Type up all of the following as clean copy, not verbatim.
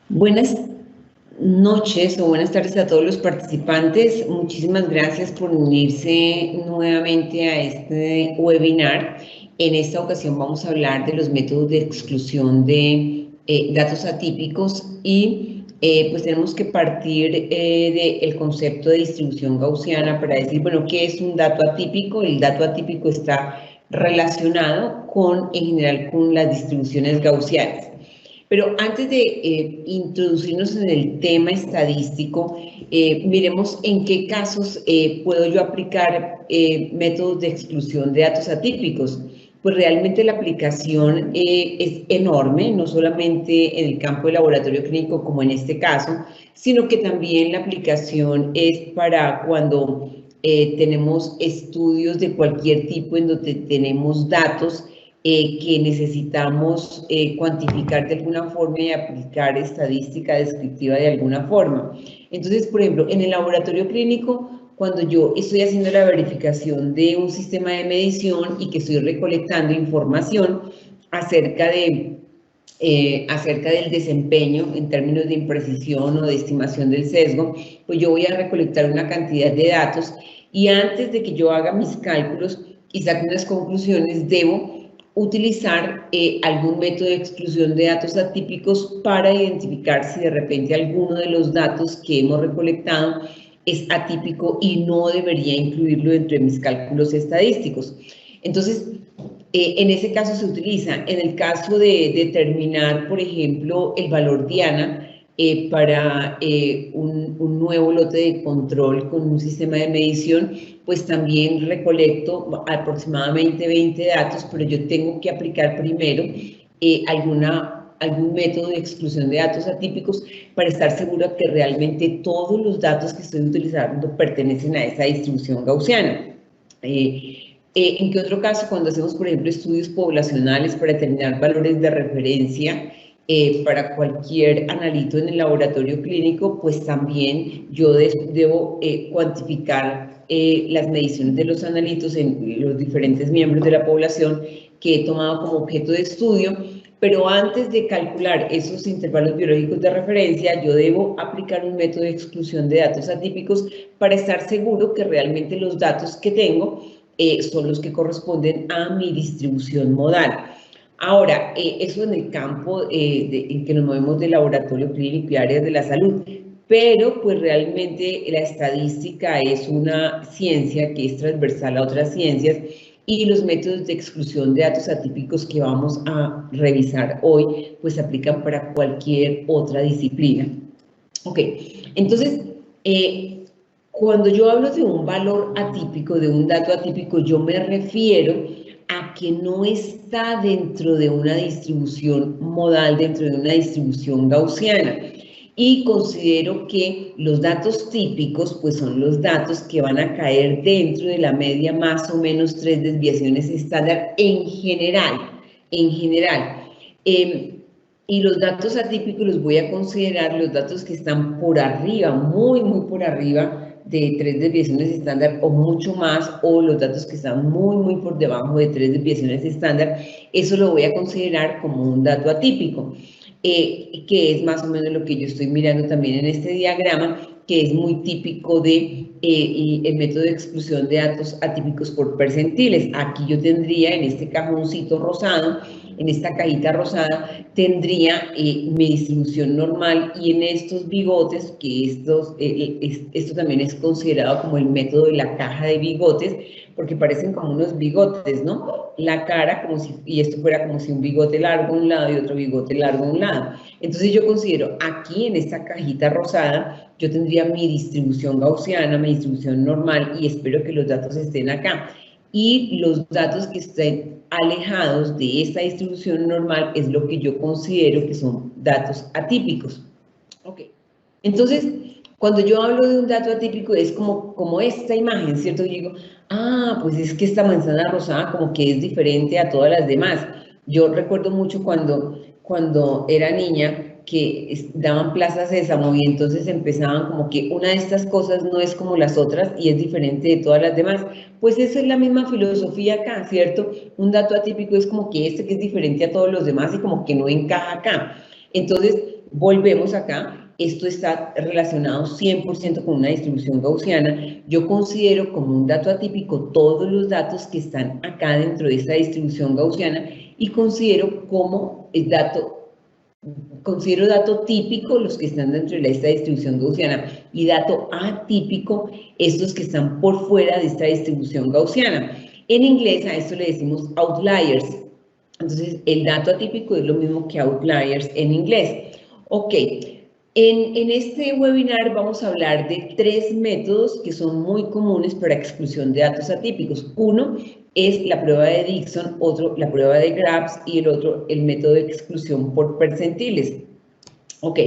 Buenas noches o buenas tardes a todos los participantes. Muchísimas gracias por unirse nuevamente a este webinar. En esta ocasión vamos a hablar de los métodos de exclusión de datos atípicos y pues tenemos que partir del concepto de distribución gaussiana para decir, bueno, ¿qué es un dato atípico? El dato atípico está relacionado en general con las distribuciones gaussianas. Pero antes de introducirnos en el tema estadístico, miremos en qué casos puedo yo aplicar métodos de exclusión de datos atípicos. Pues realmente la aplicación es enorme, no solamente en el campo del laboratorio clínico como en este caso, sino que también la aplicación es para cuando tenemos estudios de cualquier tipo en donde tenemos datos que necesitamos cuantificar de alguna forma y aplicar estadística descriptiva de alguna forma. Entonces, por ejemplo, en el laboratorio clínico, cuando yo estoy haciendo la verificación de un sistema de medición y que estoy recolectando información acerca del desempeño en términos de imprecisión o de estimación del sesgo, pues yo voy a recolectar una cantidad de datos y antes de que yo haga mis cálculos y saque unas conclusiones, debo utilizar algún método de exclusión de datos atípicos para identificar si de repente alguno de los datos que hemos recolectado es atípico y no debería incluirlo dentro de mis cálculos estadísticos. Entonces, en ese caso se utiliza. En el caso de determinar, por ejemplo, el valor diana para un nuevo lote de control con un sistema de medición, pues también recolecto aproximadamente 20 datos, pero yo tengo que aplicar primero algún método de exclusión de datos atípicos para estar segura que realmente todos los datos que estoy utilizando pertenecen a esa distribución gaussiana. ¿En qué otro caso? Cuando hacemos, por ejemplo, estudios poblacionales para determinar valores de referencia para cualquier analito en el laboratorio clínico, pues también yo debo cuantificar las mediciones de los analitos en los diferentes miembros de la población que he tomado como objeto de estudio, pero antes de calcular esos intervalos biológicos de referencia, yo debo aplicar un método de exclusión de datos atípicos para estar seguro que realmente los datos que tengo son los que corresponden a mi distribución modal. Ahora, eso en el campo en que nos movemos de laboratorio clínico y áreas de la salud, pero pues realmente la estadística es una ciencia que es transversal a otras ciencias y los métodos de exclusión de datos atípicos que vamos a revisar hoy pues se aplican para cualquier otra disciplina. Ok, entonces, cuando yo hablo de un valor atípico, de un dato atípico, yo me refiero a que no está dentro de una distribución modal, dentro de una distribución gaussiana. Y considero que los datos típicos, pues son los datos que van a caer dentro de la media más o menos 3 desviaciones estándar en general, en general. Y los datos atípicos los voy a considerar los datos que están por arriba, muy, muy por arriba de 3 desviaciones estándar o mucho más, o los datos que están muy, muy por debajo de 3 desviaciones estándar, eso lo voy a considerar como un dato atípico, que es más o menos lo que yo estoy mirando también en este diagrama, que es muy típico de el método de exclusión de datos atípicos por percentiles. Aquí yo tendría en este cajoncito rosado, en esta cajita rosada, tendría mi distribución normal y en estos bigotes, que esto también es considerado como el método de la caja de bigotes, porque parecen como unos bigotes, ¿no? La cara como si, y esto fuera como si un bigote largo a un lado y otro bigote largo a un lado. Entonces yo considero aquí en esta cajita rosada, yo tendría mi distribución gaussiana, mi distribución normal y espero que los datos estén acá. Y los datos que estén alejados de esta distribución normal es lo que yo considero que son datos atípicos. Ok, entonces, cuando yo hablo de un dato atípico es como esta imagen, ¿cierto? Yo digo, pues es que esta manzana rosada como que es diferente a todas las demás. Yo recuerdo mucho cuando era niña que daban Plaza Sésamo y entonces empezaban como que una de estas cosas no es como las otras y es diferente de todas las demás. Pues eso es la misma filosofía acá, ¿cierto? Un dato atípico es como que este que es diferente a todos los demás y como que no encaja acá. Entonces, volvemos acá. Esto está relacionado 100% con una distribución gaussiana. Yo considero como un dato atípico todos los datos que están acá dentro de esta distribución gaussiana y considero como el dato típico los que están dentro de esta distribución gaussiana y dato atípico estos que están por fuera de esta distribución gaussiana. En inglés a esto le decimos outliers. Entonces, el dato atípico es lo mismo que outliers en inglés. Ok, en este webinar vamos a hablar de 3 métodos que son muy comunes para exclusión de datos atípicos. Uno es la prueba de Dickson, otro la prueba de Grubbs y el otro el método de exclusión por percentiles. Ok,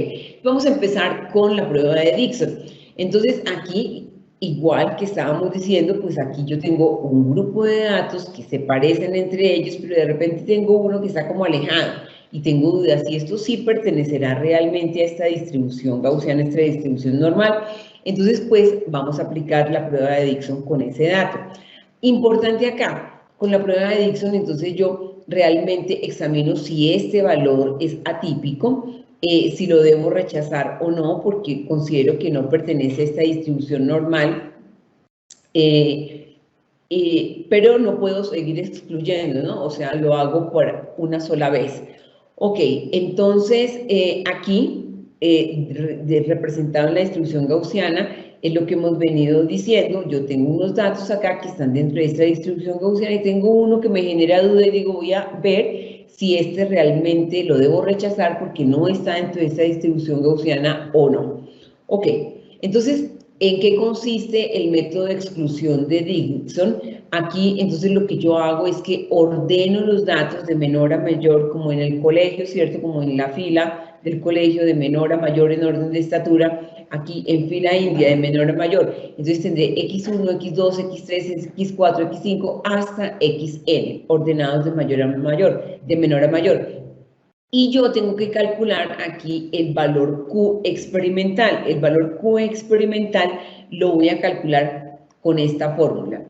vamos a empezar con la prueba de Dickson. Entonces aquí, igual que estábamos diciendo, pues aquí yo tengo un grupo de datos que se parecen entre ellos, pero de repente tengo uno que está como alejado y tengo dudas si esto sí pertenecerá realmente a esta distribución gaussiana, esta distribución normal. Entonces, pues vamos a aplicar la prueba de Dickson con ese dato. Importante acá, con la prueba de Dickson, entonces yo realmente examino si este valor es atípico, si lo debo rechazar o no, porque considero que no pertenece a esta distribución normal, pero no puedo seguir excluyendo, ¿no? O sea, lo hago por una sola vez. Ok, entonces aquí, representado en la distribución gaussiana, es lo que hemos venido diciendo. Yo tengo unos datos acá que están dentro de esta distribución gaussiana y tengo uno que me genera duda y digo, voy a ver si este realmente lo debo rechazar porque no está dentro de esta distribución gaussiana o no. Ok, entonces, ¿en qué consiste el método de exclusión de Dickson? Aquí, entonces, lo que yo hago es que ordeno los datos de menor a mayor, como en el colegio, ¿cierto? Como en la fila del colegio, de menor a mayor en orden de estatura, aquí en fila india, de menor a mayor. Entonces, tendré X1, X2, X3, X4, X5, hasta Xn, ordenados de mayor a mayor, de menor a mayor. Y yo tengo que calcular aquí el valor Q experimental. El valor Q experimental lo voy a calcular con esta fórmula.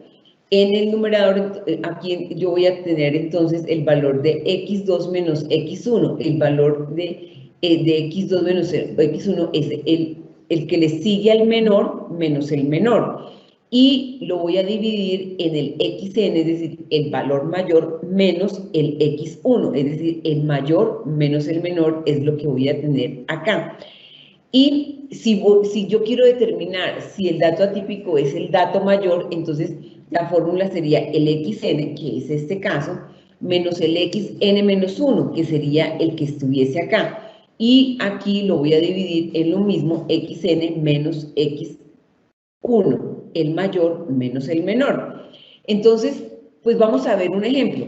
En el numerador, aquí yo voy a tener entonces el valor de X2 menos X1. El valor de X2 menos X1 es el que le sigue al menor menos el menor. Y lo voy a dividir en el xn, es decir, el valor mayor menos el x1, es decir, el mayor menos el menor es lo que voy a tener acá. Y si yo quiero determinar si el dato atípico es el dato mayor, entonces la fórmula sería el xn, que es este caso, menos el xn menos 1, que sería el que estuviese acá. Y aquí lo voy a dividir en lo mismo, xn menos x1, el mayor menos el menor. Entonces, pues vamos a ver un ejemplo.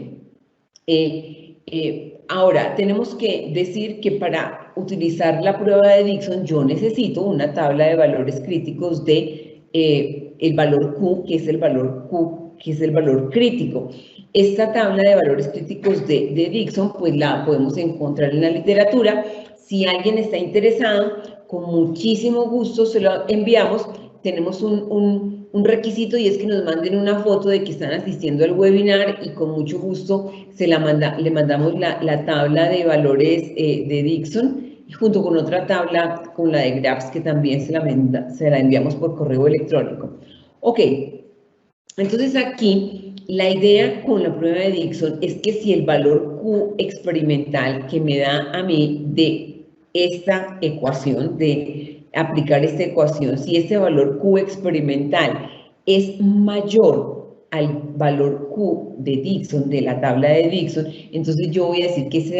Ahora, tenemos que decir que para utilizar la prueba de Dickson yo necesito una tabla de valores críticos de el valor Q, que es el valor Q, que es el valor crítico. Esta tabla de valores críticos de Dickson, pues la podemos encontrar en la literatura. Si alguien está interesado, con muchísimo gusto se lo enviamos. Tenemos un requisito y es que nos manden una foto de que están asistiendo al webinar y con mucho gusto le mandamos la tabla de valores de Dickson junto con otra tabla, con la de Grubbs, que también se la enviamos por correo electrónico. Ok, entonces aquí la idea con la prueba de Dickson es que si el valor Q experimental que me da a mí de esta ecuación, de aplicar esta ecuación, si este valor Q experimental es mayor al valor Q de Dickson, de la tabla de Dickson, entonces yo voy a decir que ese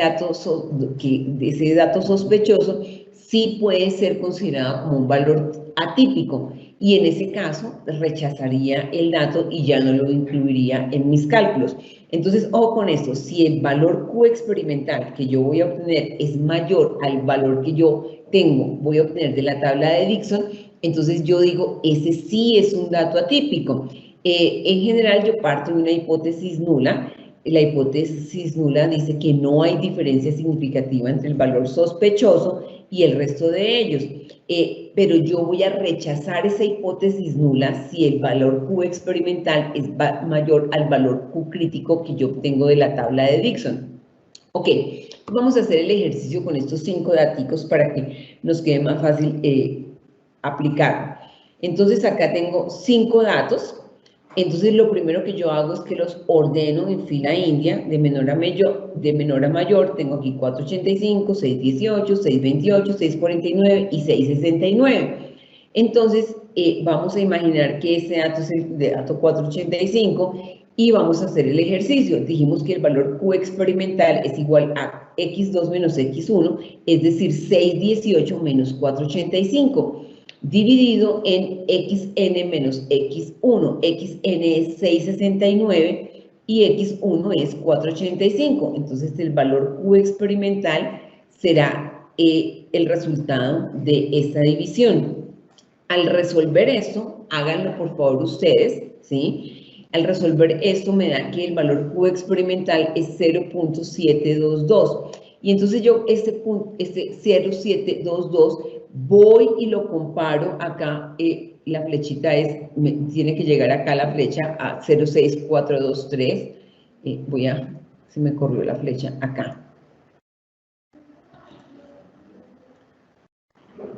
dato sospechoso sí puede ser considerado como un valor atípico y en ese caso rechazaría el dato y ya no lo incluiría en mis cálculos. Entonces, ojo con esto, si el valor Q experimental que yo voy a obtener es mayor al valor que yo voy a obtener de la tabla de Dickson, entonces yo digo, ese sí es un dato atípico. En general yo parto de una hipótesis nula. La hipótesis nula dice que no hay diferencia significativa entre el valor sospechoso y el resto de ellos. Pero yo voy a rechazar esa hipótesis nula si el valor Q experimental es mayor al valor Q crítico que yo obtengo de la tabla de Dickson. Ok, vamos a hacer el ejercicio con estos 5 daticos para que nos quede más fácil aplicarlo. Entonces acá tengo 5 datos. Entonces lo primero que yo hago es que los ordeno en fila india, de menor a mayor. Tengo aquí 485, 618, 628, 649 y 669. Entonces vamos a imaginar que este dato es el de dato 485 y vamos a hacer el ejercicio. Dijimos que el valor Q experimental es igual a x2 menos x1, es decir, 618 menos 485, dividido en xn menos x1. Xn es 669 y x1 es 485. Entonces, el valor Q experimental será el resultado de esta división. Al resolver esto, háganlo por favor ustedes, ¿sí? Al resolver esto me da que el valor Q experimental es 0.722. Y entonces yo este 0.722 voy y lo comparo acá. La flechita tiene que llegar acá la flecha a 0.6423. Se me corrió la flecha acá.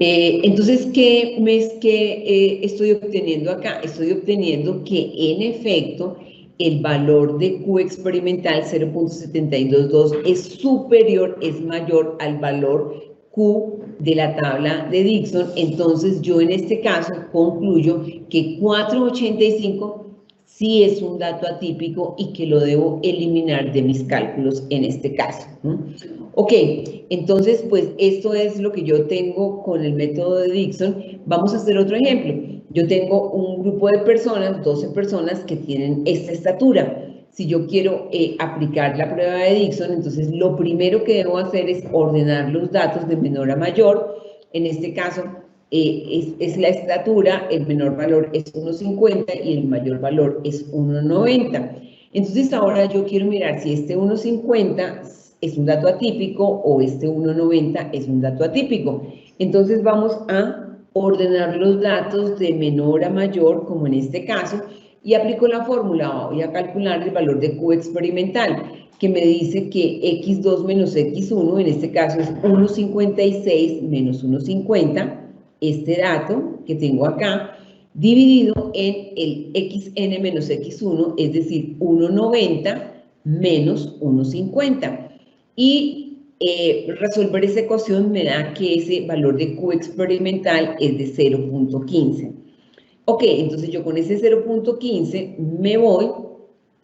Entonces, ¿qué estoy obteniendo acá? Estoy obteniendo que, en efecto, el valor de Q experimental 0.722 es superior, es mayor al valor Q de la tabla de Dickson. Entonces, yo en este caso concluyo que 485 sí es un dato atípico y que lo debo eliminar de mis cálculos en este caso. Ok, entonces, pues esto es lo que yo tengo con el método de Dickson. Vamos a hacer otro ejemplo. Yo tengo un grupo de personas, 12 personas que tienen esta estatura. Si yo quiero aplicar la prueba de Dickson, entonces lo primero que debo hacer es ordenar los datos de menor a mayor. En este caso, es la estatura, el menor valor es 1,50 y el mayor valor es 1,90. Entonces ahora yo quiero mirar si este 1,50 es un dato atípico o este 1,90 es un dato atípico. Entonces vamos a ordenar los datos de menor a mayor, como en este caso, y aplico la fórmula. Voy a calcular el valor de Q experimental, que me dice que x2 menos x1, en este caso es 1,56 menos 1,50, este dato que tengo acá, dividido en el xn menos x1, es decir, 1,90 menos 1,50. Y resolver esa ecuación me da que ese valor de Q experimental es de 0.15. Ok, entonces yo con ese 0.15 me voy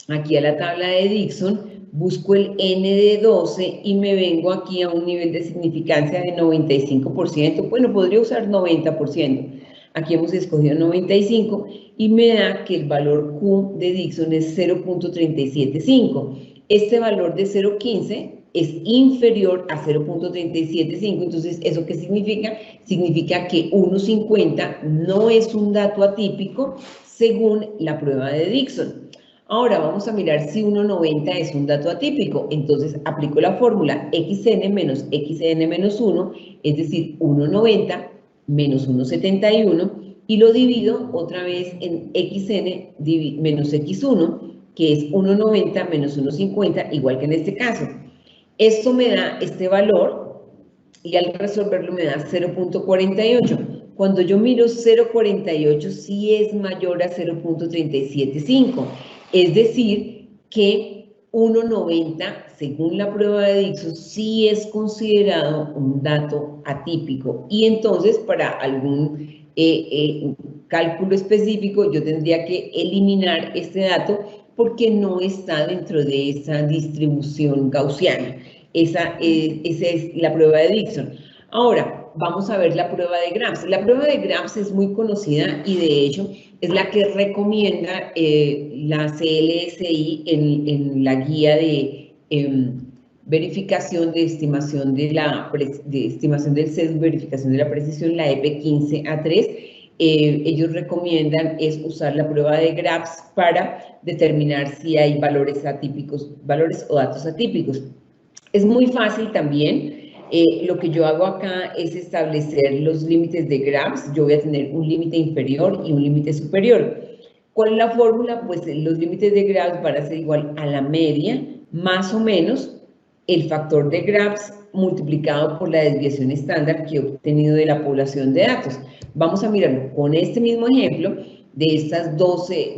aquí a la tabla de Dickson, busco el N de 12 y me vengo aquí a un nivel de significancia de 95%. Bueno, podría usar 90%. Aquí hemos escogido 95 y me da que el valor Q de Dickson es 0.375. Este valor de 0.15 es inferior a 0.375, entonces, ¿eso qué significa? Significa que 1,50 no es un dato atípico según la prueba de Dickson. Ahora vamos a mirar si 1,90 es un dato atípico. Entonces aplico la fórmula xn menos xn menos 1, es decir, 1,90 menos 1,71, y lo divido otra vez en xn menos x1, que es 1,90 menos 1,50, igual que en este caso. Esto me da este valor y al resolverlo me da 0.48. Cuando yo miro 0.48 sí es mayor a 0.375. Es decir, que 1,90, según la prueba de Dickson, sí es considerado un dato atípico. Y entonces, para algún cálculo específico, yo tendría que eliminar este dato porque no está dentro de esa distribución gaussiana. Esa es la prueba de Dickson. Ahora, vamos a ver la prueba de Grams. La prueba de Grams es muy conocida y de hecho es la que recomienda la CLSI en la guía de verificación de estimación estimación del sesgo, verificación de la precisión, la EP 15A3. Ellos recomiendan es usar la prueba de Grams para determinar si hay valores atípicos, valores o datos atípicos. Es muy fácil también. Lo que yo hago acá es establecer los límites de Grams. Yo voy a tener un límite inferior y un límite superior. ¿Cuál es la fórmula? Pues los límites de Grams van a ser igual a la media, más o menos, el factor de Grabs multiplicado por la desviación estándar que he obtenido de la población de datos. Vamos a mirarlo con este mismo ejemplo de estas 12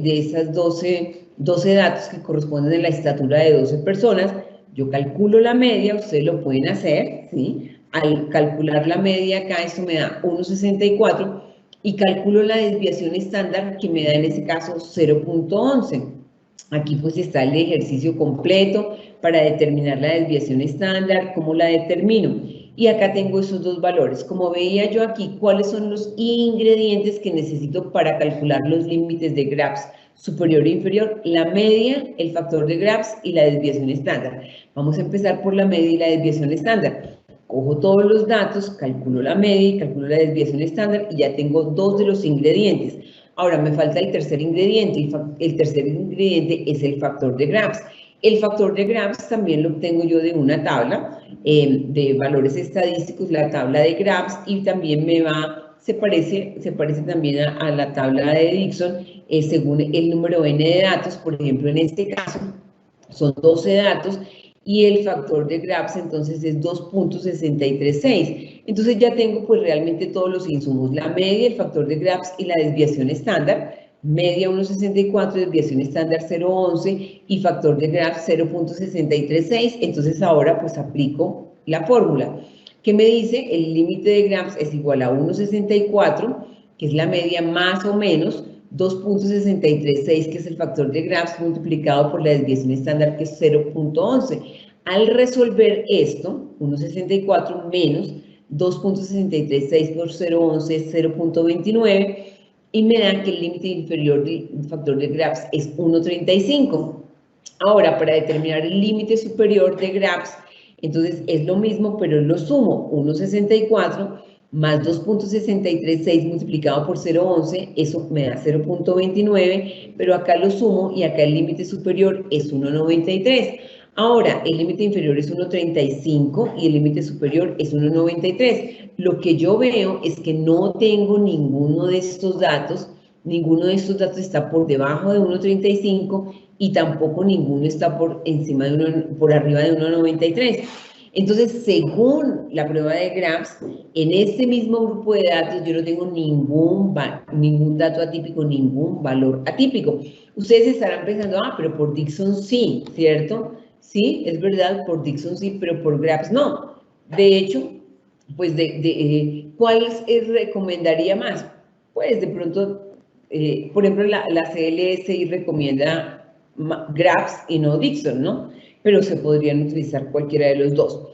datos que corresponden a la estatura de 12 personas. Yo calculo la media, ustedes lo pueden hacer, ¿sí? Al calcular la media acá, esto me da 1,64 y calculo la desviación estándar que me da en este caso 0,11. Aquí pues está el ejercicio completo para determinar la desviación estándar, cómo la determino. Y acá tengo esos dos valores. Como veía yo aquí, ¿cuáles son los ingredientes que necesito para calcular los límites de Grabs superior e inferior? La media, el factor de Grabs y la desviación estándar. Vamos a empezar por la media y la desviación estándar. Cojo todos los datos, calculo la media y calculo la desviación estándar y ya tengo dos de los ingredientes. Ahora me falta el tercer ingrediente. El tercer ingrediente es el factor de Grabs. El factor de Grabs también lo obtengo yo de una tabla de valores estadísticos, la tabla de Grabs, y también se parece también a la tabla de Dixon según el número n de datos. Por ejemplo, en este caso son 12 datos y el factor de Grabs entonces es 2.636. Entonces ya tengo pues realmente todos los insumos, la media, el factor de Grabs y la desviación estándar. Media 1,64, desviación estándar 0,11 y factor de Grabs 0.636. Entonces ahora pues aplico la fórmula que me dice el límite de Grabs es igual a 1,64, que es la media, más o menos 2.636, que es el factor de Grabs, multiplicado por la desviación estándar, que es 0.11. Al resolver esto, 1,64 menos 2.636 por 0.11 es 0.29, y me da que el límite inferior del factor de Grabs es 1,35. Ahora, para determinar el límite superior de Grabs, entonces es lo mismo, pero lo sumo, 1,64 más 2.636 multiplicado por 0,11, eso me da 0.29, pero acá lo sumo y acá el límite superior es 1,93. Ahora, el límite inferior es 1,35 y el límite superior es 1,93. Lo que yo veo es que no tengo ninguno de estos datos está por debajo de 1,35 y tampoco ninguno está por arriba de 1,93. Entonces, según la prueba de Grabs, en este mismo grupo de datos yo no tengo ningún dato atípico, ningún valor atípico. Ustedes estarán pensando, pero por Dixon sí, ¿cierto? Sí, es verdad, por Dixon sí, pero por Grabs no. De hecho, pues, ¿cuál recomendaría más? Pues de pronto, por ejemplo, la CLSI recomienda Grabs y no Dixon, ¿no? Pero se podrían utilizar cualquiera de los dos.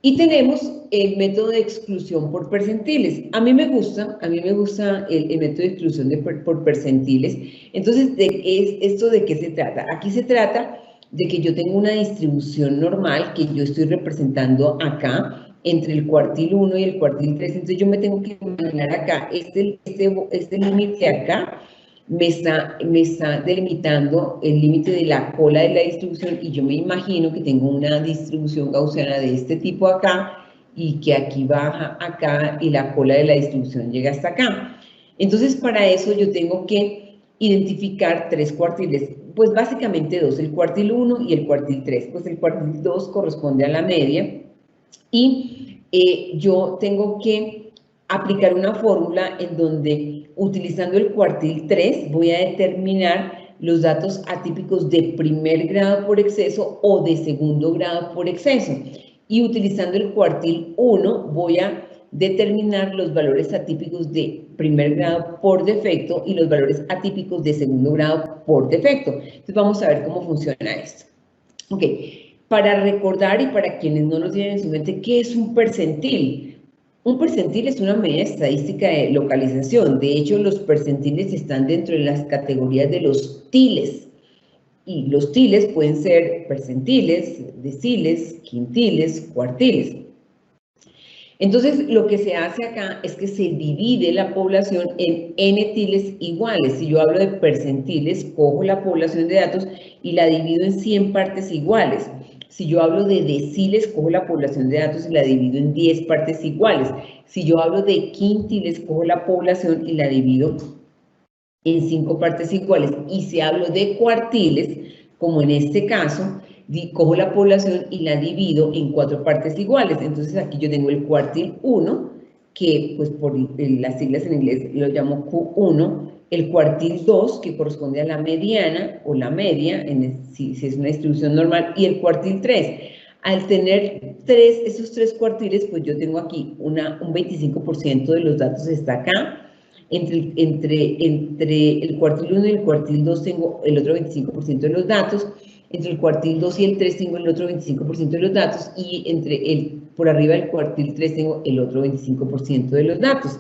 Y tenemos el método de exclusión por percentiles. A mí me gusta el método de exclusión por percentiles. Entonces, ¿esto de qué se trata? Aquí se trata de que yo tengo una distribución normal que yo estoy representando acá entre el cuartil 1 y el cuartil 3. Entonces, yo me tengo que imaginar acá, este límite acá, me está delimitando el límite de la cola de la distribución, y yo me imagino que tengo una distribución gaussiana de este tipo acá y que aquí baja acá y la cola de la distribución llega hasta acá. Entonces, para eso yo tengo que identificar tres cuartiles, pues básicamente dos, el cuartil 1 y el cuartil 3. Pues el cuartil 2 corresponde a la media y yo tengo que aplicar una fórmula en donde, utilizando el cuartil 3, voy a determinar los datos atípicos de primer grado por exceso o de segundo grado por exceso. Y utilizando el cuartil 1, voy a determinar los valores atípicos de primer grado por defecto y los valores atípicos de segundo grado por defecto. Entonces vamos a ver cómo funciona esto. Ok, para recordar y para quienes no lo tienen en su mente, ¿qué es un percentil? Un percentil es una medida estadística de localización. De hecho, los percentiles están dentro de las categorías de los tiles. Y los tiles pueden ser percentiles, deciles, quintiles, cuartiles. Entonces, lo que se hace acá es que se divide la población en n tiles iguales. Si yo hablo de percentiles, cojo la población de datos y la divido en 100 partes iguales. Si yo hablo de deciles, cojo la población de datos y la divido en 10 partes iguales. Si yo hablo de quintiles, cojo la población y la divido en 5 partes iguales. Y si hablo de cuartiles, como en este caso, cojo la población y la divido en 4 partes iguales. Entonces aquí yo tengo el cuartil 1, que pues por las siglas en inglés lo llamo Q1, el cuartil 2, que corresponde a la mediana o la media, si es una distribución normal, y el cuartil 3. Al tener esos 3 cuartiles, pues yo tengo aquí un 25% de los datos está acá. Entre el cuartil 1 y el cuartil 2 tengo el otro 25% de los datos. Entre el cuartil 2 y el 3 tengo el otro 25% de los datos. Y por arriba del cuartil 3 tengo el otro 25% de los datos.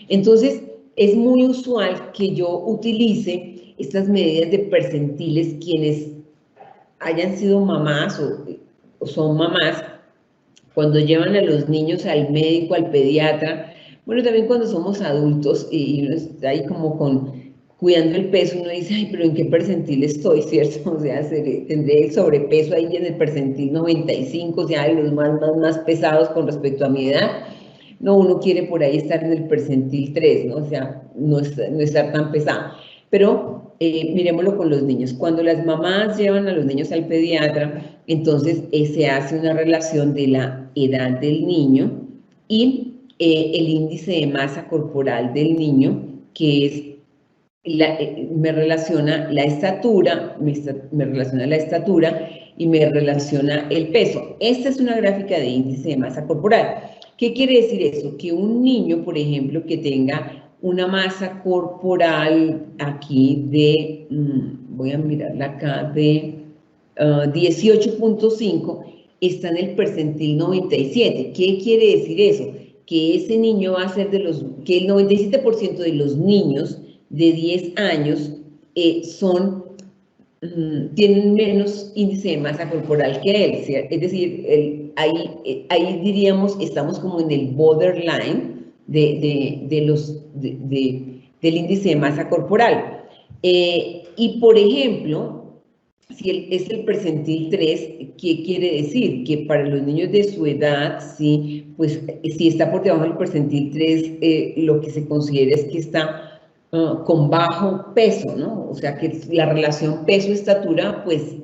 Entonces, es muy usual que yo utilice estas medidas de percentiles quienes hayan sido mamás o son mamás, cuando llevan a los niños al médico, al pediatra, bueno, también cuando somos adultos y uno está ahí como cuidando el peso, uno dice, ay, pero ¿en qué percentil estoy, cierto? O sea, tendré el sobrepeso ahí en el percentil 95, o sea, de los más pesados con respecto a mi edad. No, uno quiere por ahí estar en el percentil 3, ¿no? O sea, no estar tan pesado. Pero miremoslo con los niños. Cuando las mamás llevan a los niños al pediatra, entonces se hace una relación de la edad del niño y el índice de masa corporal del niño, que es me relaciona la estatura, me relaciona la estatura y me relaciona el peso. Esta es una gráfica de índice de masa corporal. ¿Qué quiere decir eso? Que un niño, por ejemplo, que tenga una masa corporal aquí de, voy a mirarla acá, de 18.5, está en el percentil 97. ¿Qué quiere decir eso? Que ese niño va a ser que el 97% de los niños de 10 años tienen menos índice de masa corporal que él, ¿cierto? Es decir, ahí diríamos, estamos como en el borderline del índice de masa corporal. Y por ejemplo, si es el percentil 3, ¿qué quiere decir? Que para los niños de su edad, sí, pues si está por debajo del percentil 3, lo que se considera es que está con bajo peso, ¿no? O sea, que la relación peso-estatura, pues,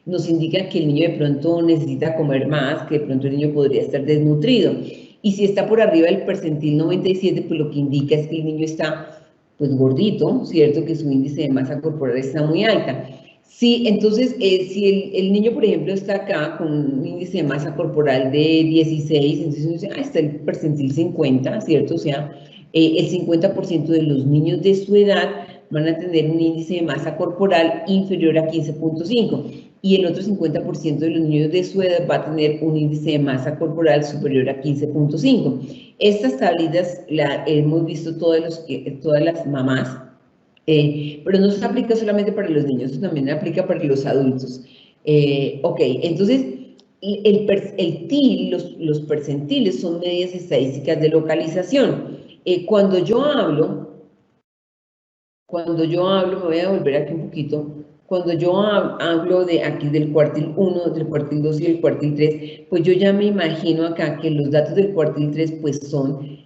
nos indica que el niño de pronto necesita comer más, que de pronto el niño podría estar desnutrido. Y si está por arriba del percentil 97, pues lo que indica es que el niño está, pues, gordito, ¿cierto? Que su índice de masa corporal está muy alta. Sí, entonces, si el niño, por ejemplo, está acá con un índice de masa corporal de 16, entonces uno dice, está el percentil 50, ¿cierto? O sea, el 50% de los niños de su edad van a tener un índice de masa corporal inferior a 15.5 y el otro 50% de los niños de su edad va a tener un índice de masa corporal superior a 15.5. Estas tablitas las hemos visto todas las mamás, pero no se aplica solamente para los niños, eso también aplica para los adultos. Ok, entonces el TIL, los percentiles son medidas estadísticas de localización. Cuando yo hablo, me voy a volver aquí un poquito, cuando yo hablo de aquí del cuartil 1, del cuartil 2 y del cuartil 3, pues yo ya me imagino acá que los datos del cuartil 3 pues son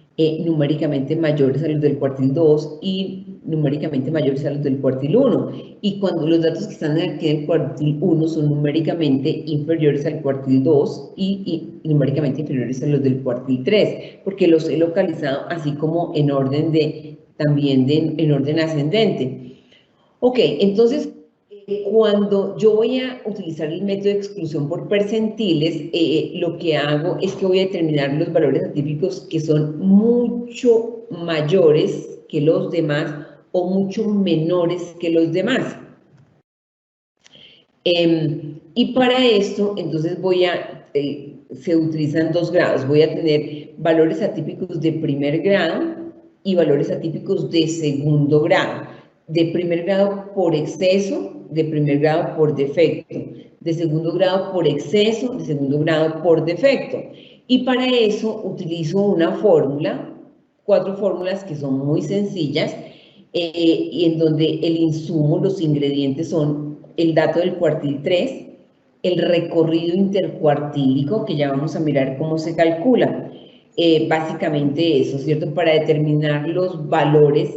numéricamente mayores a los del cuartil 2 y numéricamente mayores a los del cuartil 1. Y cuando los datos que están aquí en el cuartil 1 son numéricamente inferiores al cuartil 2 y numéricamente inferiores a los del cuartil 3, porque los he localizado así como en orden en orden ascendente. Ok, entonces, cuando yo voy a utilizar el método de exclusión por percentiles, lo que hago es que voy a determinar los valores atípicos que son mucho mayores que los demás o mucho menores que los demás. Y para esto, entonces se utilizan 2 grados. Voy a tener valores atípicos de primer grado y valores atípicos de segundo grado. De primer grado por exceso, de primer grado por defecto. De segundo grado por exceso, de segundo grado por defecto. Y para eso utilizo una fórmula, 4 fórmulas que son muy sencillas, y en donde el insumo, los ingredientes son el dato del cuartil 3, el recorrido intercuartílico, que ya vamos a mirar cómo se calcula. Básicamente eso, ¿cierto? Para determinar los valores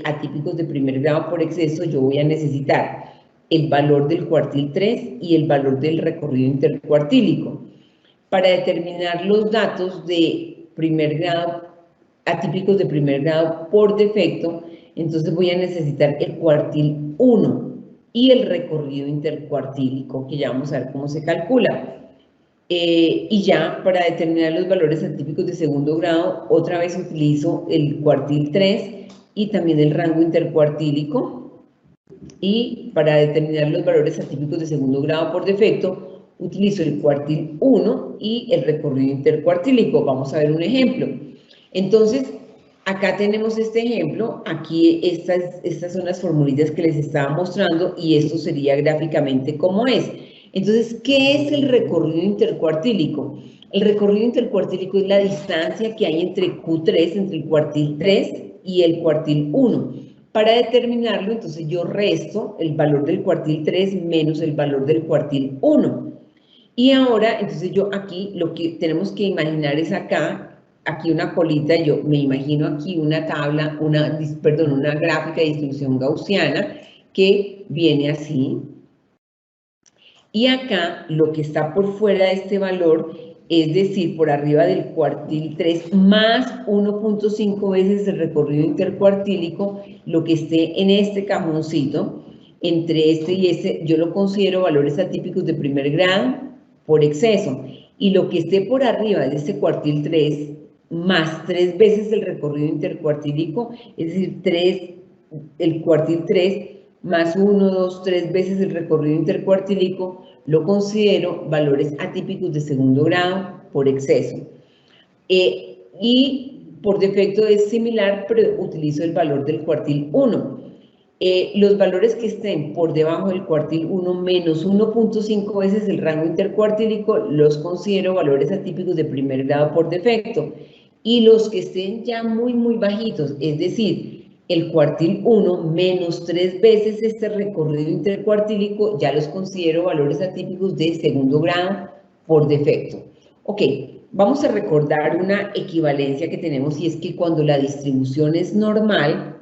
atípicos de primer grado por exceso, yo voy a necesitar el valor del cuartil 3 y el valor del recorrido intercuartílico. Para determinar los datos de primer grado, atípicos de primer grado por defecto, entonces voy a necesitar el cuartil 1 y el recorrido intercuartílico, que ya vamos a ver cómo se calcula. Y ya para determinar los valores atípicos de segundo grado, otra vez utilizo el cuartil 3 y también el rango intercuartílico. Y para determinar los valores atípicos de segundo grado por defecto, utilizo el cuartil 1 y el recorrido intercuartílico. Vamos a ver un ejemplo. Entonces, acá tenemos este ejemplo. Aquí estas son las formulitas que les estaba mostrando y esto sería gráficamente como es. Entonces, ¿qué es el recorrido intercuartílico? El recorrido intercuartílico es la distancia que hay entre Q3, entre el cuartil 3 y el cuartil 1. Para determinarlo, entonces yo resto el valor del cuartil 3 menos el valor del cuartil 1. Y ahora, entonces yo aquí lo que tenemos que imaginar es acá, aquí una colita, yo me imagino aquí una tabla, una gráfica de distribución gaussiana que viene así. Y acá lo que está por fuera de este valor, es decir, por arriba del cuartil 3 más 1.5 veces el recorrido intercuartílico, lo que esté en este cajoncito, entre este y este, yo lo considero valores atípicos de primer grado por exceso. Y lo que esté por arriba de este cuartil 3 más 3 veces el recorrido intercuartílico, es decir, el cuartil 3 más 1, 2, 3 veces el recorrido intercuartílico, lo considero valores atípicos de segundo grado por exceso. Y por defecto es similar, pero utilizo el valor del cuartil 1. Los valores que estén por debajo del cuartil 1 menos 1.5 veces el rango intercuartílico, los considero valores atípicos de primer grado por defecto. Y los que estén ya muy bajitos, es decir, el cuartil 1 menos 3 veces este recorrido intercuartílico, ya los considero valores atípicos de segundo grado por defecto. Ok, vamos a recordar una equivalencia que tenemos y es que cuando la distribución es normal,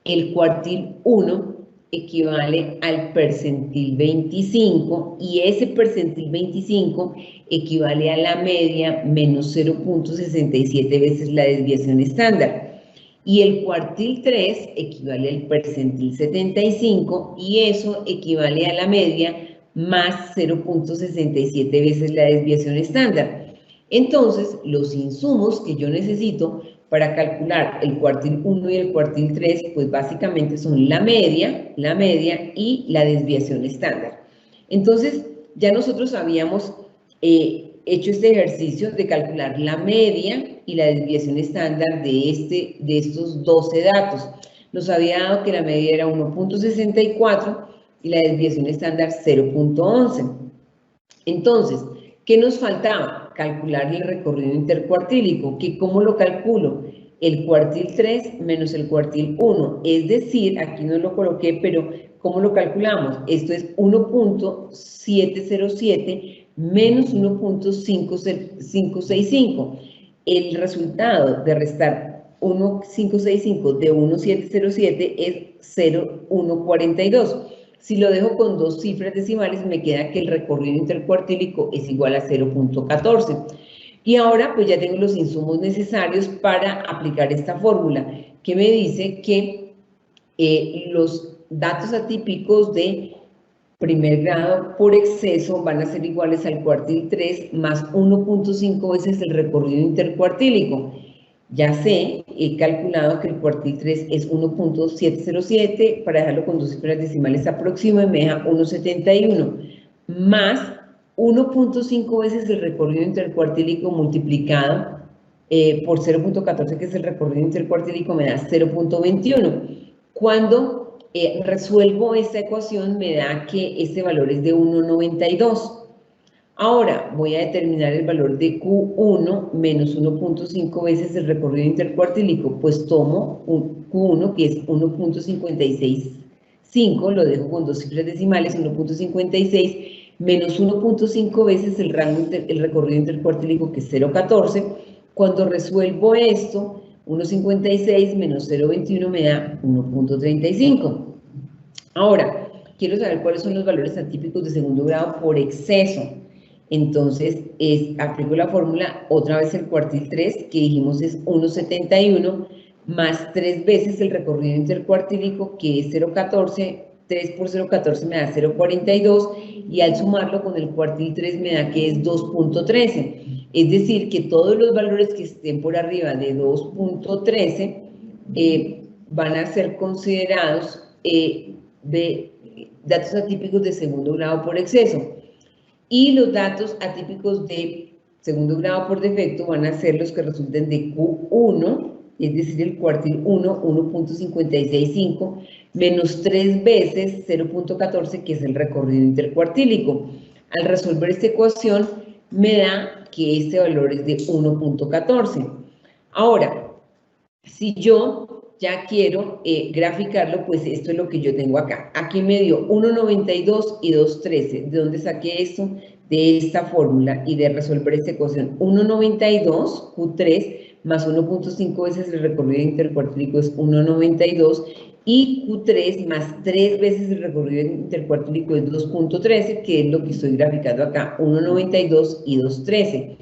el cuartil 1 equivale al percentil 25 y ese percentil 25 equivale a la media menos 0.67 veces la desviación estándar. Y el cuartil 3 equivale al percentil 75 y eso equivale a la media más 0.67 veces la desviación estándar. Entonces, los insumos que yo necesito para calcular el cuartil 1 y el cuartil 3, pues básicamente son la media y la desviación estándar. Entonces, ya nosotros habíamos hecho este ejercicio de calcular la media y la desviación estándar de estos 12 datos. Nos había dado que la media era 1.64 y la desviación estándar 0.11. Entonces, ¿qué nos faltaba? Calcular el recorrido intercuartílico. ¿Cómo lo calculo? El cuartil 3 menos el cuartil 1. Es decir, aquí no lo coloqué, pero ¿cómo lo calculamos? Esto es 1.707 menos 1.565. El resultado de restar 1.565 de 1.707 es 0.142. Si lo dejo con dos cifras decimales, me queda que el recorrido intercuartílico es igual a 0.14. Y ahora pues ya tengo los insumos necesarios para aplicar esta fórmula, que me dice que los datos atípicos de primer grado por exceso van a ser iguales al cuartil 3 más 1.5 veces el recorrido intercuartílico. Ya sé, he calculado que el cuartil 3 es 1.707, para dejarlo con dos cifras decimales aproximo, y me deja 1.71, más 1.5 veces el recorrido intercuartílico multiplicado por 0.14, que es el recorrido intercuartílico, me da 0.21. Cuando resuelvo esta ecuación, me da que este valor es de 1.92. Ahora voy a determinar el valor de Q1 menos 1.5 veces el recorrido intercuartílico. Pues tomo un Q1 que es 1.565, lo dejo con dos cifras decimales, 1.56 menos 1.5 veces el recorrido intercuartílico, que es 0.14. Cuando resuelvo esto, 1.56 menos 0.21 me da 1.35. Ahora, quiero saber cuáles son los valores atípicos de segundo grado por exceso. Entonces, aplico la fórmula, otra vez el cuartil 3, que dijimos es 1,71, más 3 veces el recorrido intercuartílico, que es 0,14, 3 por 0,14 me da 0,42, y al sumarlo con el cuartil 3 me da que es 2,13. Es decir, que todos los valores que estén por arriba de 2,13 van a ser considerados de datos atípicos de segundo grado por exceso. Y los datos atípicos de segundo grado por defecto van a ser los que resulten de Q1, es decir, el cuartil 1, 1.565, menos 3 veces 0.14, que es el recorrido intercuartílico. Al resolver esta ecuación, me da que este valor es de 1.14. Ahora, si yo ya quiero graficarlo, pues esto es lo que yo tengo acá. Aquí me dio 1,92 y 2,13. ¿De dónde saqué esto? De esta fórmula y de resolver esta ecuación. 1,92, Q3, más 1.5 veces el recorrido intercuartílico es 1,92, y Q3 más 3 veces el recorrido intercuartílico es 2.13, que es lo que estoy graficando acá, 1,92 y 2,13.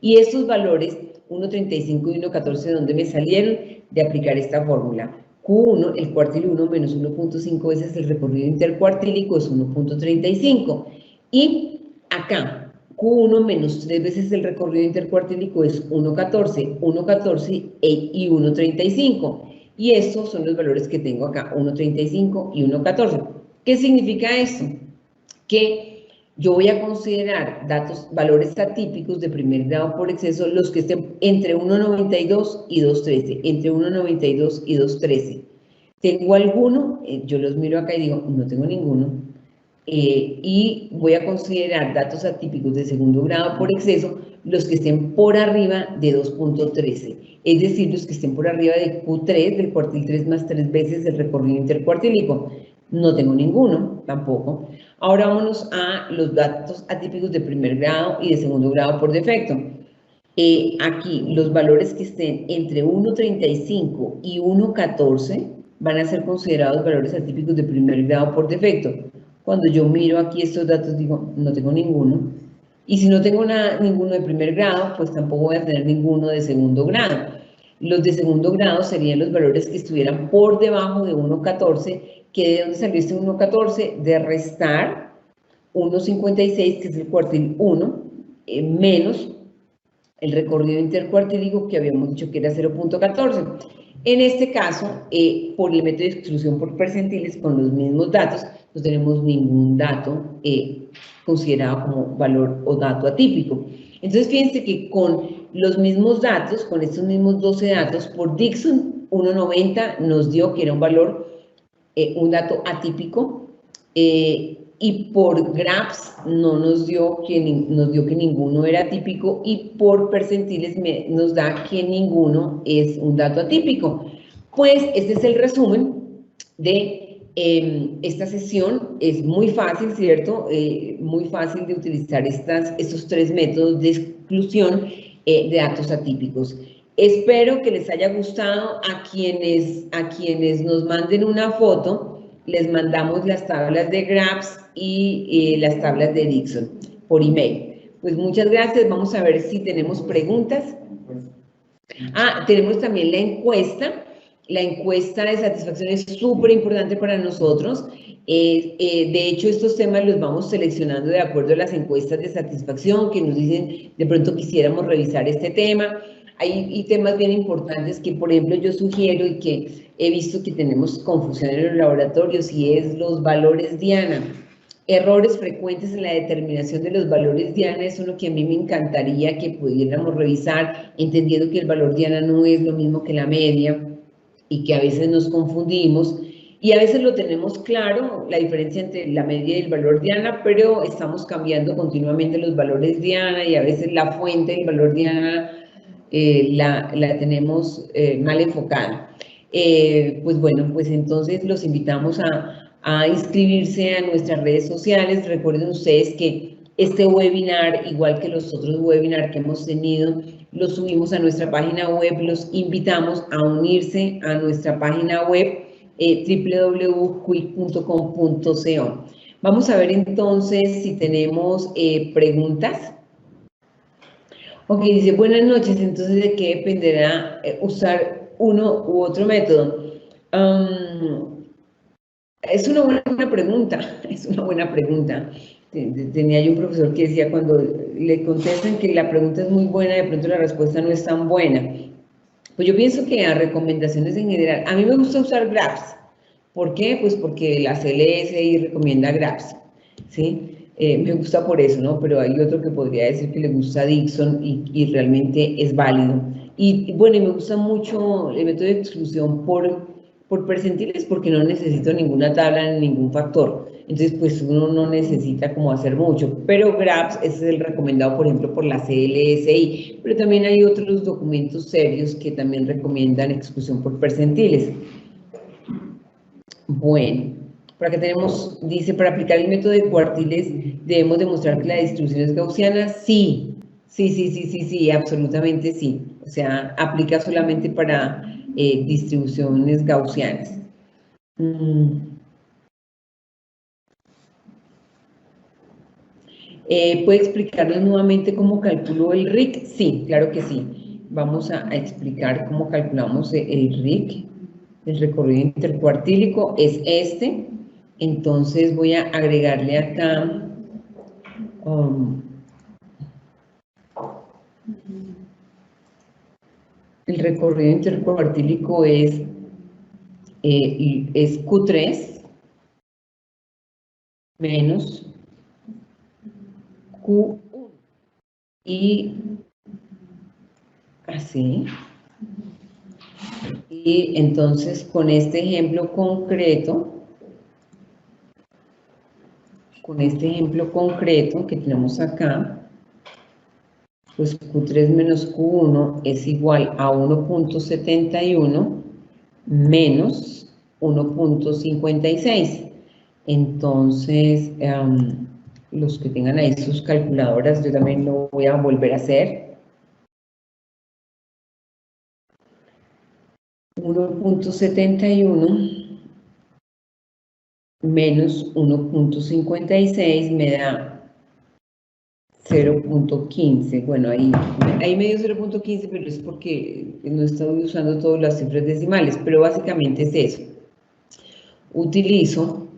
Y estos valores, 1,35 y 1,14, ¿de dónde me salieron? De aplicar esta fórmula. Q1, el cuartil 1 menos 1.5 veces el recorrido intercuartílico es 1.35. Y acá, Q1 menos 3 veces el recorrido intercuartílico es 1,14, 1,14 y 1,35. Y estos son los valores que tengo acá, 1,35 y 1,14. ¿Qué significa esto? Que yo voy a considerar valores atípicos de primer grado por exceso, los que estén entre 1,92 y 2,13, entre 1,92 y 2,13. ¿Tengo alguno? Yo los miro acá y digo, no tengo ninguno. Y voy a considerar datos atípicos de segundo grado por exceso, los que estén por arriba de 2.13, es decir, los que estén por arriba de Q3, del cuartil 3 más 3 veces el recorrido intercuartílico. No tengo ninguno, tampoco. Ahora vámonos a los datos atípicos de primer grado y de segundo grado por defecto. Aquí, los valores que estén entre 1,35 y 1,14 van a ser considerados valores atípicos de primer grado por defecto. Cuando yo miro aquí estos datos, digo, no tengo ninguno. Y si no tengo ninguno de primer grado, pues tampoco voy a tener ninguno de segundo grado. Los de segundo grado serían los valores que estuvieran por debajo de 1,14, que de dónde salió este 1,14, de restar 1,56, que es el cuartil 1, menos el recorrido intercuartílico, que habíamos dicho que era 0.14. En este caso, por el método de exclusión por percentiles, con los mismos datos, no tenemos ningún dato considerado como valor o dato atípico. Entonces, fíjense que con los mismos datos, con estos mismos 12 datos, por Dixon 1,90 nos dio que era un valor, un dato atípico, y por Graphs no nos dio que ninguno era atípico, y por percentiles nos da que ninguno es un dato atípico. Pues este es el resumen de esta sesión. Es muy fácil, ¿cierto? Muy fácil de utilizar estos 3 métodos de exclusión de datos atípicos. Espero que les haya gustado. A quienes nos manden una foto, les mandamos las tablas de Graphs y las tablas de Dixon por email. Pues muchas gracias. Vamos a ver si tenemos preguntas. Tenemos también la encuesta. La encuesta de satisfacción es súper importante para nosotros. De hecho, estos temas los vamos seleccionando de acuerdo a las encuestas de satisfacción que nos dicen, de pronto quisiéramos revisar este tema. Hay temas bien importantes que, por ejemplo, yo sugiero y que he visto que tenemos confusión en los laboratorios, y es los valores Diana. Errores frecuentes en la determinación de los valores Diana es uno que a mí me encantaría que pudiéramos revisar, entendiendo que el valor Diana no es lo mismo que la media, y que a veces nos confundimos, y a veces lo tenemos claro, la diferencia entre la media y el valor Diana, pero estamos cambiando continuamente los valores Diana, y a veces la fuente del valor Diana la tenemos mal enfocada. Pues bueno, pues entonces los invitamos a inscribirse a nuestras redes sociales. Recuerden ustedes que este webinar, igual que los otros webinars que hemos tenido, los subimos a nuestra página web. Los invitamos a unirse a nuestra página web www.quick.com.co. Vamos a ver entonces si tenemos preguntas. Ok, dice, buenas noches, entonces, ¿de qué dependerá usar uno u otro método? Es una buena pregunta, es una buena pregunta. Tenía yo un profesor que decía, cuando le contestan que la pregunta es muy buena, de pronto la respuesta no es tan buena. Pues yo pienso que a recomendaciones en general, a mí me gusta usar GRAPS. ¿Por qué? Pues porque la CLSI recomienda GRAPS, ¿sí? Me gusta por eso, ¿no? Pero hay otro que podría decir que le gusta Dixon y realmente es válido. Y bueno, y me gusta mucho el método de exclusión por percentiles porque no necesito ninguna tabla ni ningún factor. Entonces, pues uno no necesita como hacer mucho. Pero GRAPS ese es el recomendado, por ejemplo, por la CLSI. Pero también hay otros documentos serios que también recomiendan exclusión por percentiles. Bueno, por acá tenemos, dice, para aplicar el método de cuartiles debemos demostrar que la distribución es gaussiana. Sí, absolutamente sí. O sea, aplica solamente para distribuciones gaussianas. ¿Puede explicarnos nuevamente cómo calculó el RIC? Sí, claro que sí. Vamos a explicar cómo calculamos el RIC. El recorrido intercuartílico es este. Entonces voy a agregarle acá el recorrido intercuartílico es Q3 menos Q1 y así. Y entonces con este ejemplo concreto, que tenemos acá, pues Q3 menos Q1 es igual a 1.71 menos 1.56. Entonces, los que tengan ahí sus calculadoras, yo también lo voy a volver a hacer. 1.71 menos 1.56 me da 0.15. Bueno, ahí me dio 0.15, pero es porque no estoy usando todas las cifras decimales, pero básicamente es eso. Utilizo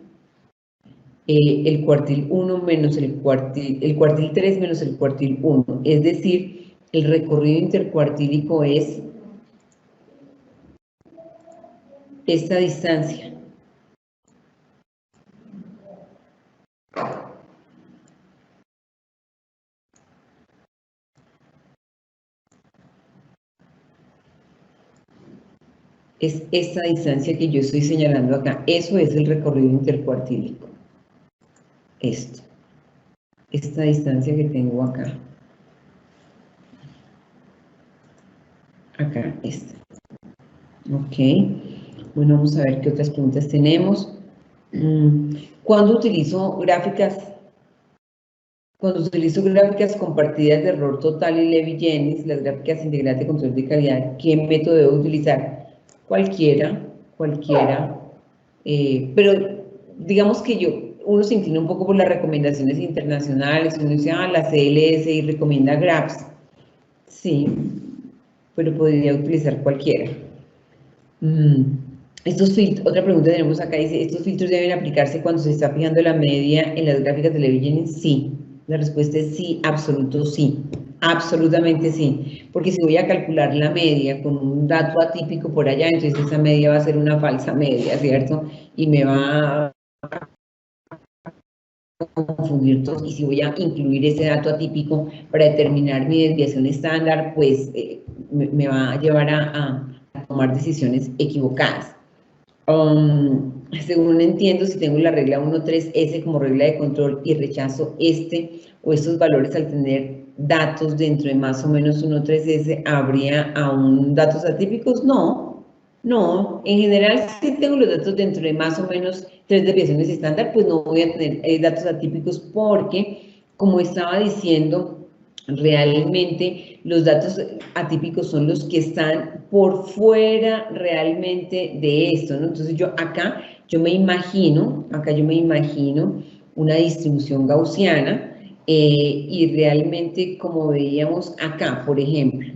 el cuartil 1 menos el cuartil 3 menos el cuartil 1, es decir, el recorrido intercuartílico es esta distancia. Es esta distancia que yo estoy señalando acá. Eso es el recorrido intercuartílico. Esta distancia que tengo acá. Acá, esta. Ok. Bueno, vamos a ver qué otras preguntas tenemos. ¿Cuándo utilizo gráficas? Cuando utilizo gráficas compartidas de error total y Levy-Jennings, las gráficas integrales de control de calidad, ¿qué método debo utilizar? Cualquiera. Pero digamos que uno se inclina un poco por las recomendaciones internacionales. Uno dice, la CLSI recomienda GRAPS. Sí, pero podría utilizar cualquiera. Otra pregunta que tenemos acá dice, ¿estos filtros deben aplicarse cuando se está fijando la media en las gráficas de Levy-Jennings? Sí, la respuesta es sí, absolutamente sí, porque si voy a calcular la media con un dato atípico por allá, entonces esa media va a ser una falsa media, ¿cierto? Y me va a confundir todos, y si voy a incluir ese dato atípico para determinar mi desviación estándar, pues me va a llevar a tomar decisiones equivocadas. Según entiendo, si tengo la regla 1.3S como regla de control y rechazo este o estos valores al tener datos dentro de más o menos 1.3S, ¿habría aún datos atípicos? No, en general si tengo los datos dentro de más o menos 3 desviaciones estándar, pues no voy a tener datos atípicos porque, como estaba diciendo, realmente los datos atípicos son los que están por fuera realmente de esto, ¿no? Entonces yo me imagino una distribución gaussiana y realmente como veíamos acá, por ejemplo,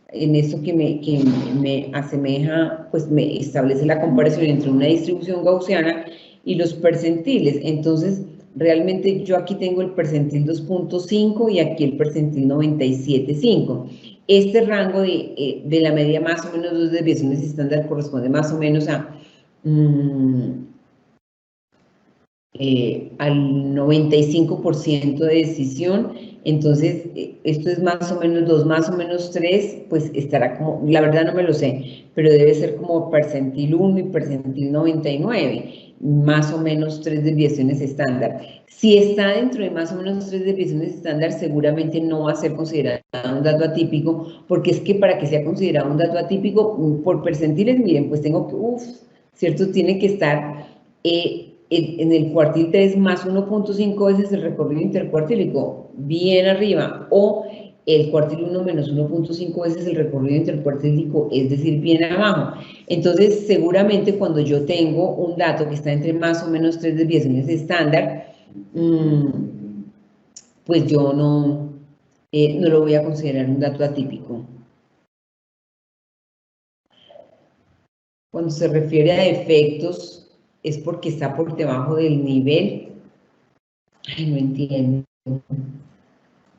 en esto que me asemeja, pues me establece la comparación entre una distribución gaussiana y los percentiles. Entonces, realmente yo aquí tengo el percentil 2.5 y aquí el percentil 97.5. Este rango de la media más o menos 2 desviaciones estándar corresponde más o menos al 95% de decisión. Entonces, esto es más o menos 2, más o menos 3, pues estará como, la verdad no me lo sé, pero debe ser como percentil 1 y percentil 99, más o menos 3 desviaciones estándar. Si está dentro de más o menos 3 desviaciones estándar, seguramente no va a ser considerado un dato atípico, porque es que para que sea considerado un dato atípico, por percentiles, miren, pues tengo que, ¿cierto? Tiene que estar en el cuartil 3 más 1.5 veces el recorrido intercuartílico, bien arriba, o el cuartil 1 menos 1.5 veces el recorrido intercuartílico, es decir, bien abajo. Entonces, seguramente cuando yo tengo un dato que está entre más o menos 3 desviaciones estándar, pues yo no lo voy a considerar un dato atípico. Cuando se refiere a efectos, es porque está por debajo del nivel. Ay, no entiendo.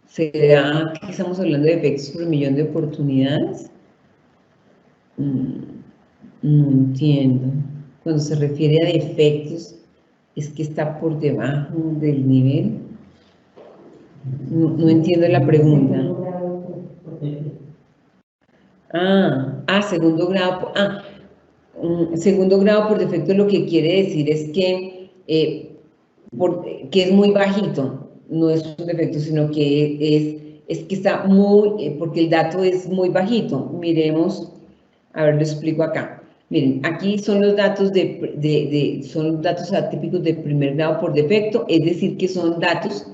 ¿Será que estamos hablando de efectos por millón de oportunidades? No entiendo. Cuando se refiere a defectos, ¿es que está por debajo del nivel? No entiendo la pregunta. Segundo grado. Segundo grado por defecto lo que quiere decir es que, que es muy bajito, no es un defecto, sino que es que está muy, porque el dato es muy bajito. Miremos, a ver, lo explico acá. Miren, aquí son los datos son datos atípicos de primer grado por defecto, es decir, que son datos,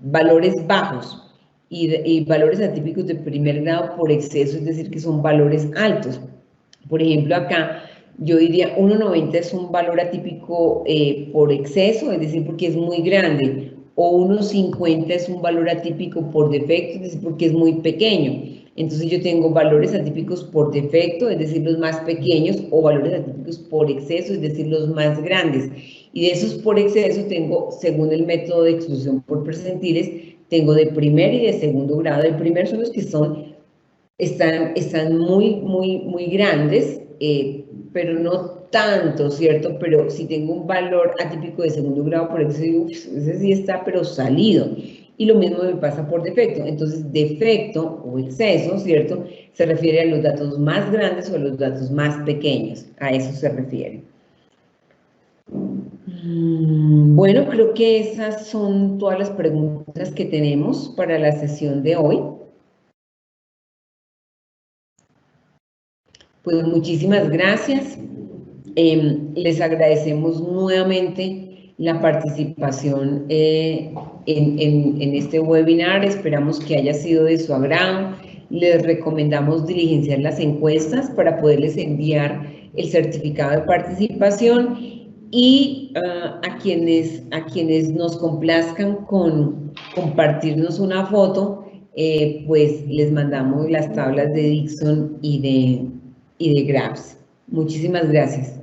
valores bajos. Y valores atípicos de primer grado por exceso, es decir, que son valores altos. Por ejemplo, acá yo diría 1,90 es un valor atípico por exceso, es decir, porque es muy grande, o 1,50 es un valor atípico por defecto, es decir, porque es muy pequeño. Entonces yo tengo valores atípicos por defecto, es decir, los más pequeños, o valores atípicos por exceso, es decir, los más grandes. Y de esos por exceso tengo, según el método de exclusión por percentiles, tengo de primer y de segundo grado. El primer son los que están muy grandes, pero no tanto, ¿cierto? Pero si tengo un valor atípico de segundo grado por exceso, ese sí está, pero salido. Y lo mismo me pasa por defecto. Entonces, defecto o exceso, ¿cierto? Se refiere a los datos más grandes o a los datos más pequeños. A eso se refiere. Bueno, creo que esas son todas las preguntas que tenemos para la sesión de hoy. Pues muchísimas gracias. Les agradecemos nuevamente la participación en este webinar. Esperamos que haya sido de su agrado. Les recomendamos diligenciar las encuestas para poderles enviar el certificado de participación y a quienes nos complazcan con compartirnos una foto, pues les mandamos las tablas de Dixon y de Graphs. Muchísimas gracias.